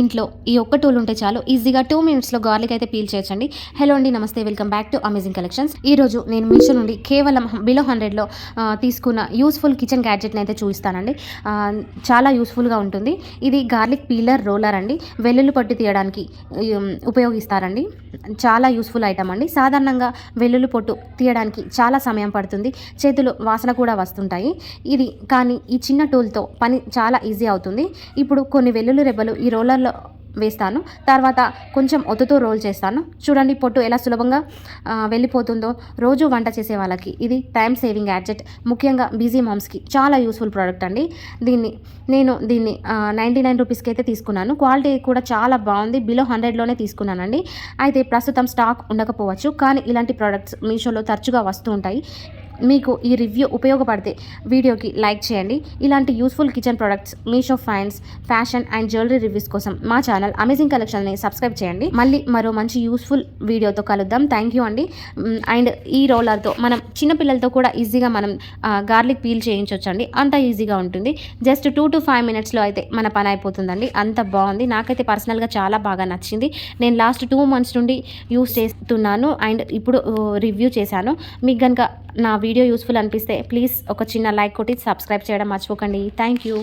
ఇంట్లో ఈ ఒక్క టూల్ ఉంటే చాలు ఈజీగా 2 మినిట్స్లో గార్లిక్ అయితే పీల్ చేయొచ్చండి. హలో అండి, నమస్తే, welcome back to amazing collections. ఈరోజు నేను మీషో నుండి కేవలం బిలో 100లో తీసుకున్న యూస్ఫుల్ కిచెన్ గ్యాడ్జెట్ని అయితే చూపిస్తానండి. చాలా యూస్ఫుల్గా ఉంటుంది. ఇది గార్లిక్ పీలర్ రోలర్ అండి. వెల్లుల్లి పట్టు తీయడానికి ఉపయోగిస్తారండి. చాలా యూస్ఫుల్ ఐటమ్ అండి. సాధారణంగా వెల్లుల్లి పొట్టు తీయడానికి చాలా సమయం పడుతుంది, చేతులు వాసన కూడా వస్తుంటాయి. కానీ ఈ చిన్న టూల్తో పని చాలా ఈజీ అవుతుంది. ఇప్పుడు కొన్ని వెల్లుల్లి రెబ్బలు ఈ రోలర్లో వేస్తాను. తర్వాత కొంచెం ఒత్తుతో రోల్ చేస్తాను. చూడండి పొట్టు ఎలా సులభంగా వెళ్ళిపోతుందో. రోజు వంట చేసే వాళ్ళకి ఇది టైం సేవింగ్ గ్యాడ్జెట్. ముఖ్యంగా బిజీ మామ్స్కి చాలా యూస్ఫుల్ ప్రోడక్ట్ అండి. నేను దీన్ని 99 రూపీస్కి అయితే తీసుకున్నాను. క్వాలిటీ కూడా చాలా బాగుంది. బిలో 100లోనే తీసుకున్నానండి. అయితే ప్రస్తుతం స్టాక్ ఉండకపోవచ్చు, కానీ ఇలాంటి ప్రోడక్ట్స్ మీషోలో తరచుగా వస్తూ ఉంటాయి. మీకు ఈ రివ్యూ ఉపయోగపడితే వీడియోకి లైక్ చేయండి. ఇలాంటి useful kitchen products, Meesho finds, fashion and jewellery reviews కోసం మా ఛానల్ అమేజింగ్ కలెక్షన్ని సబ్స్క్రైబ్ చేయండి. మళ్ళీ మరో మంచి యూస్ఫుల్ వీడియోతో కలుద్దాం. థ్యాంక్ యూ అండి. అండ్ ఈ రోలర్తో మనం చిన్నపిల్లలతో కూడా ఈజీగా మనం గార్లిక్ పీల్ చేయించవచ్చండి. అంత ఈజీగా ఉంటుంది. జస్ట్ 2 to 5 మినిట్స్లో అయితే మన పని అయిపోతుందండి. అంత బాగుంది. నాకైతే పర్సనల్గా చాలా బాగా నచ్చింది. నేను లాస్ట్ 2 months నుండి యూస్ చేస్తున్నాను అండ్ ఇప్పుడు రివ్యూ చేశాను. మీకు కనుక నా వీడియో యూస్ఫుల్ అనిపిస్తే ప్లీజ్ ఒక చిన్న లైక్ కొట్టి సబ్స్క్రైబ్ చేయడం మర్చిపోకండి. Thank you.